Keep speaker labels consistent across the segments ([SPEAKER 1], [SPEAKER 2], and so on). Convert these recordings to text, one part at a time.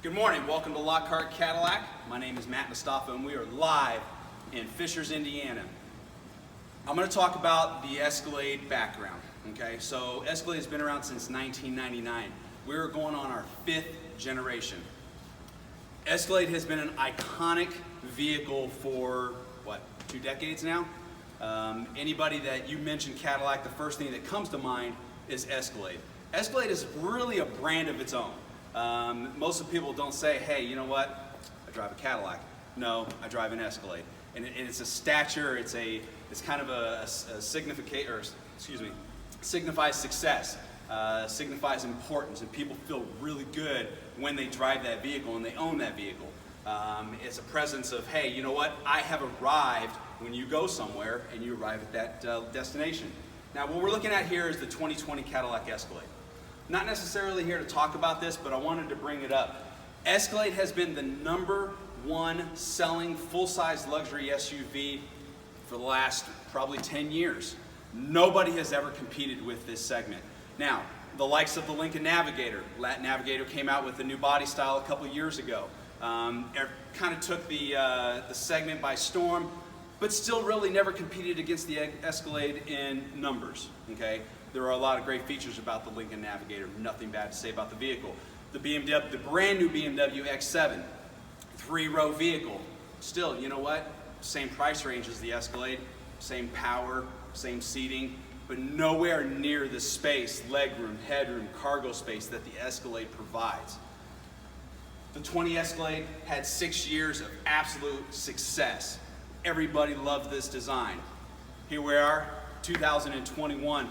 [SPEAKER 1] Good morning, welcome to Lockhart Cadillac. My name is Mustafa and we are live in Fishers, Indiana. I'm going to talk about the Escalade background. Okay, so Escalade has been around since 1999. We're going on our 5th generation. Escalade has been an iconic vehicle for, 2 decades now? Anybody that you mention Cadillac, the first thing that comes to mind is Escalade. Escalade is really a brand of its own. Most of the people don't say, hey, you know what, I drive a Cadillac. No, I drive an Escalade. And it's a stature, it's kind of a signifies success, signifies importance, and people feel really good when they drive that vehicle and they own that vehicle. It's a presence of, hey, you know what, I have arrived when you go somewhere and you arrive at that destination. Now, what we're looking at here is the 2020 Cadillac Escalade. Not necessarily here to talk about this, but I wanted to bring it up. Escalade has been the #1 selling full-size luxury SUV for the last probably 10 years. Nobody has ever competed with this segment. Now, the likes of the Lincoln Navigator. Navigator came out with a new body style a couple years ago. Kind of took the segment by storm, but still really never competed against the Escalade in numbers, okay? There are a lot of great features about the Lincoln Navigator, nothing bad to say about the vehicle. The brand new BMW X7, 3-row vehicle. Still, you know what? Same price range as the Escalade, same power, same seating, but nowhere near the space, legroom, headroom, cargo space that the Escalade provides. The 20 Escalade had 6 years of absolute success. Everybody loved this design. Here we are, 2021.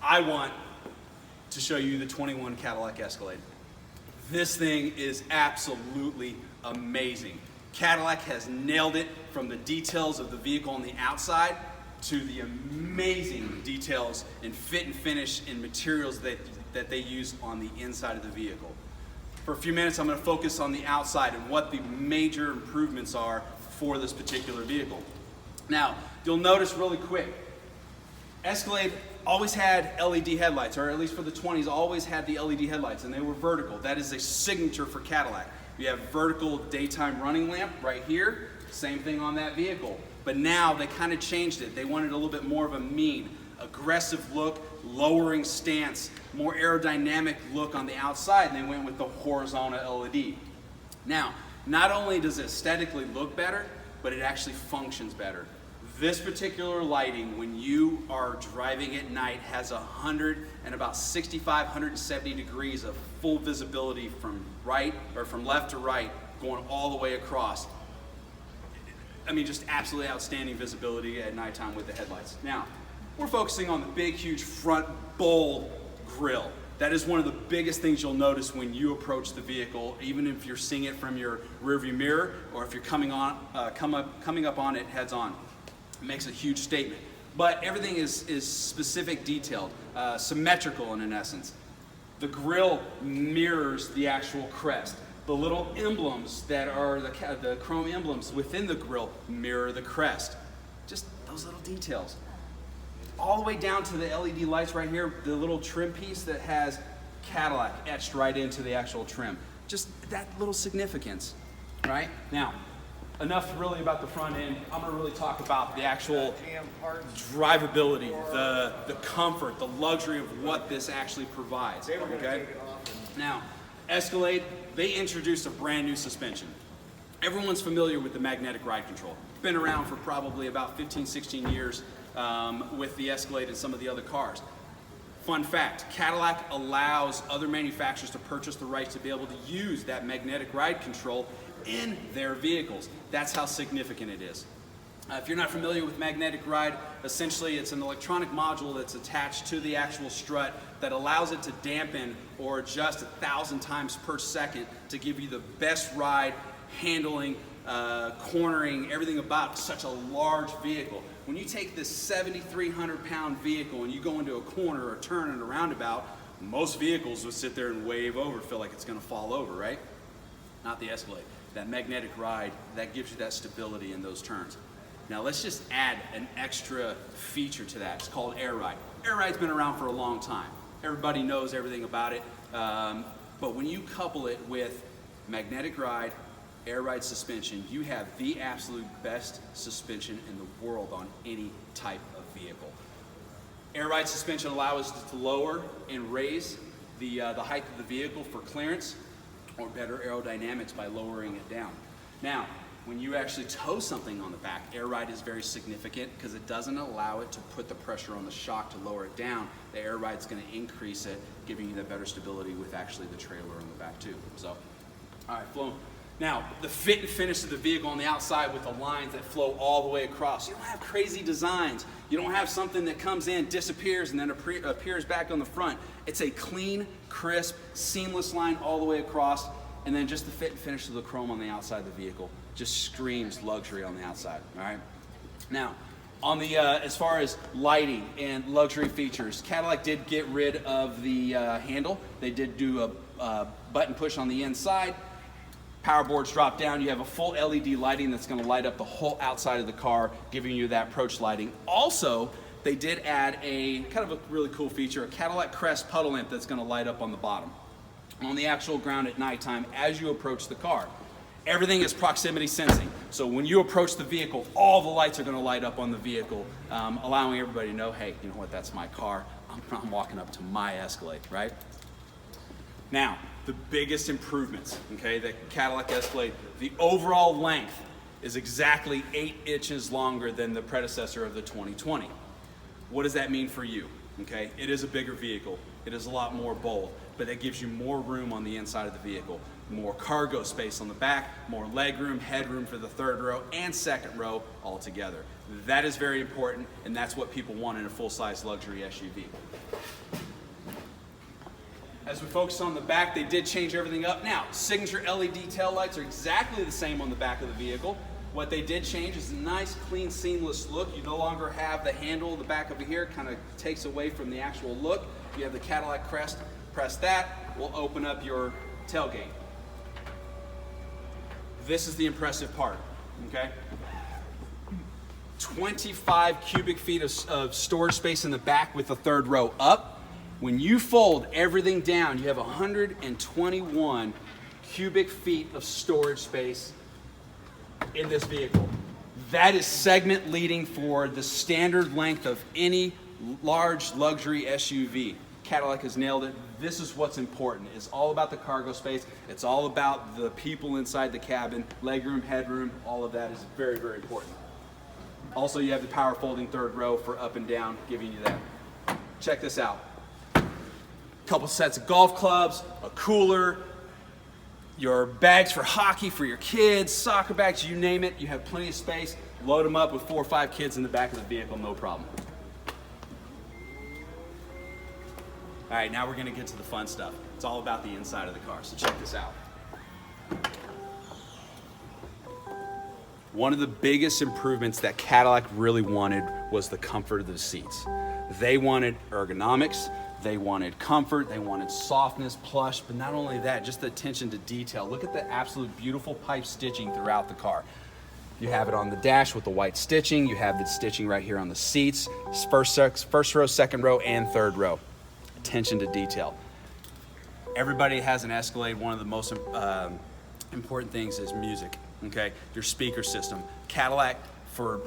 [SPEAKER 1] I want to show you the 21 Cadillac Escalade. This thing is absolutely amazing. Cadillac has nailed it from the details of the vehicle on the outside to the amazing details in fit and finish and materials that they use on the inside of the vehicle. For a few minutes, I'm going to focus on the outside and what the major improvements are for this particular vehicle. Now, you'll notice really quick, Escalade always had LED headlights, or at least for the 20s, always had the LED headlights, and they were vertical. That is a signature for Cadillac. You have vertical daytime running lamp right here, same thing on that vehicle. But now they kind of changed it. They wanted a little bit more of a mean, aggressive look, lowering stance, more aerodynamic look on the outside, and they went with the horizontal LED. Now, not only does it aesthetically look better, but it actually functions better. This particular lighting, when you are driving at night, has 65, 170 degrees of full visibility from left to right, going all the way across. I mean, just absolutely outstanding visibility at nighttime with the headlights. Now, we're focusing on the big, huge front, bold grille. That is one of the biggest things you'll notice when you approach the vehicle, even if you're seeing it from your rearview mirror or if you're coming up on it heads on. It makes a huge statement. But everything is specific, detailed, symmetrical in essence. The grille mirrors the actual crest. The little emblems that are the chrome emblems within the grille mirror the crest. Just those little details. All the way down to the LED lights right here, the little trim piece that has Cadillac etched right into the actual trim. Just that little significance, right? Now, enough really about the front end. I'm going to really talk about the actual drivability, the comfort, the luxury of what this actually provides, okay? Now, Escalade, they introduced a brand new suspension. Everyone's familiar with the magnetic ride control. Been around for probably about 15, 16 years with the Escalade and some of the other cars. Fun fact, Cadillac allows other manufacturers to purchase the rights to be able to use that magnetic ride control in their vehicles. That's how significant it is. If you're not familiar with magnetic ride, essentially it's an electronic module that's attached to the actual strut that allows it to dampen or adjust 1,000 times per second to give you the best ride, handling, cornering, everything about such a large vehicle. When you take this 7,300-pound vehicle and you go into a corner or turn in a roundabout, most vehicles would sit there and wave over, feel like it's going to fall over, right? Not the Escalade. That magnetic ride, that gives you that stability in those turns. Now let's just add an extra feature to that. It's called Air Ride. Air Ride's been around for a long time. Everybody knows everything about it. But when you couple it with magnetic ride, air ride suspension, you have the absolute best suspension in the world on any type of vehicle. Air ride suspension allows us to lower and raise the height of the vehicle for clearance, or better aerodynamics by lowering it down. Now, when you actually tow something on the back, air ride is very significant because it doesn't allow it to put the pressure on the shock to lower it down. The air ride is going to increase it, giving you that better stability with actually the trailer on the back too. So, all right, flown. Now, the fit and finish of the vehicle on the outside with the lines that flow all the way across. You don't have crazy designs. You don't have something that comes in, disappears, and then appears back on the front. It's a clean, crisp, seamless line all the way across, and then just the fit and finish of the chrome on the outside of the vehicle just screams luxury on the outside, all right? Now, on the as far as lighting and luxury features, Cadillac did get rid of the handle. They did do a button push on the inside. Power boards drop down. You have a full LED lighting that's going to light up the whole outside of the car, giving you that approach lighting. Also, they did add a kind of a really cool feature, a Cadillac Crest puddle lamp that's going to light up on the bottom, on the actual ground at nighttime as you approach the car. Everything is proximity sensing. So when you approach the vehicle, all the lights are going to light up on the vehicle, allowing everybody to know, hey, you know what, that's my car. I'm walking up to my Escalade, right? Now, the biggest improvements, okay, the Cadillac Escalade, the overall length is exactly 8 inches longer than the predecessor of the 2020. What does that mean for you? Okay, it is a bigger vehicle. It is a lot more bold, but that gives you more room on the inside of the vehicle, more cargo space on the back, more leg room, headroom for the third row and second row all together. That is very important, and that's what people want in a full-size luxury SUV. As we focus on the back, they did change everything up. Now, signature LED taillights are exactly the same on the back of the vehicle. What they did change is a nice, clean, seamless look. You no longer have the handle, the back over here, kind of takes away from the actual look. You have the Cadillac Crest. Press that, will open up your tailgate. This is the impressive part, okay? 25 cubic feet of storage space in the back with the third row up. When you fold everything down, you have 121 cubic feet of storage space in this vehicle. That is segment leading for the standard length of any large luxury SUV. Cadillac has nailed it. This is what's important. It's all about the cargo space. It's all about the people inside the cabin, legroom, headroom, all of that is very, very important. Also, you have the power folding third row for up and down, giving you that. Check this out. Couple sets of golf clubs, a cooler, your bags for hockey for your kids, soccer bags, you name it. You have plenty of space. Load them up with 4 or 5 kids in the back of the vehicle, no problem. All right, now we're gonna get to the fun stuff. It's all about the inside of the car, so check this out. One of the biggest improvements that Cadillac really wanted was the comfort of the seats. They wanted ergonomics, they wanted comfort, they wanted softness, plush, but not only that, just the attention to detail. Look at the absolute beautiful pipe stitching throughout the car. You have it on the dash with the white stitching, you have the stitching right here on the seats, first row, second row, and third row. Attention to detail. Everybody has an Escalade. One of the most important things is music, okay? Your speaker system. Cadillac, for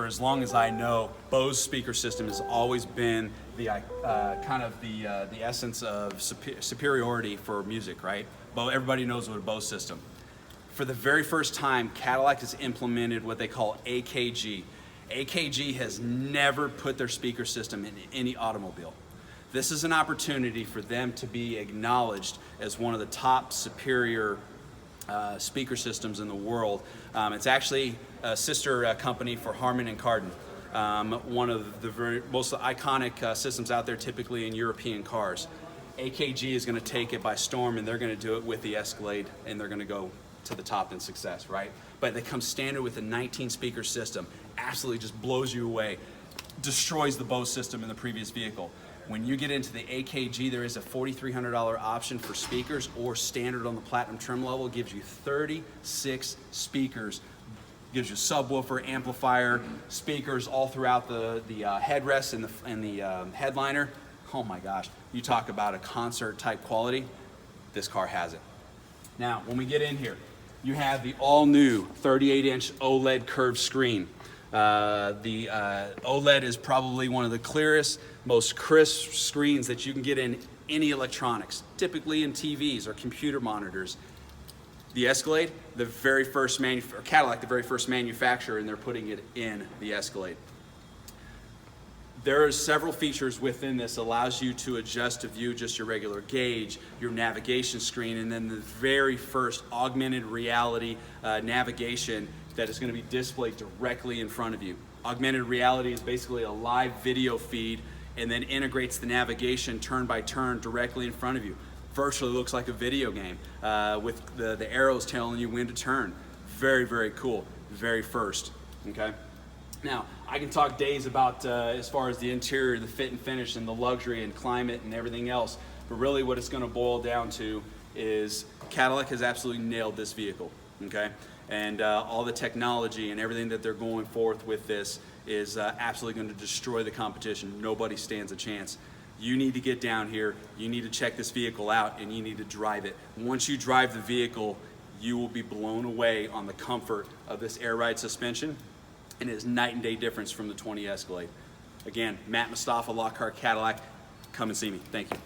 [SPEAKER 1] as long as I know, Bose speaker system has always been the the essence of superiority for music, right? Everybody knows what a Bose system. For the very first time, Cadillac has implemented what they call AKG. AKG has never put their speaker system in any automobile. This is an opportunity for them to be acknowledged as one of the top superior speaker systems in the world. It's actually a sister company for Harman and Kardon, one of the most iconic systems out there, typically in European cars. AKG is going to take it by storm, and they're going to do it with the Escalade, and they're going to go to the top in success, right? But they come standard with a 19 speaker system. Absolutely just blows you away, destroys the Bose system in the previous vehicle. When you get into the AKG, there is a $4,300 option for speakers, or standard on the platinum trim level gives you 36 speakers. Gives you subwoofer, amplifier, speakers all throughout the headrest and the headliner. Oh my gosh, you talk about a concert type quality, this car has it. Now, when we get in here, you have the all-new 38-inch OLED curved screen. The OLED is probably one of the clearest, most crisp screens that you can get in any electronics, typically in TVs or computer monitors. The Escalade, the very first Cadillac, the very first manufacturer, and they're putting it in the Escalade. There are several features within this that allows you to adjust to view just your regular gauge, your navigation screen, and then the very first augmented reality navigation that is going to be displayed directly in front of you. Augmented reality is basically a live video feed and then integrates the navigation turn by turn directly in front of you. Virtually looks like a video game with the arrows telling you when to turn. Very, very cool. Very first, okay? Now, I can talk days about as far as the interior, the fit and finish, and the luxury and climate and everything else, but really what it's going to boil down to is Cadillac has absolutely nailed this vehicle, okay? And all the technology and everything that they're going forth with this is absolutely going to destroy the competition. Nobody stands a chance. You need to get down here, you need to check this vehicle out, and you need to drive it. Once you drive the vehicle, you will be blown away on the comfort of this air ride suspension, and it is night and day difference from the 20 Escalade. Again, Mustafa, Walkaround Cadillac, come and see me. Thank you.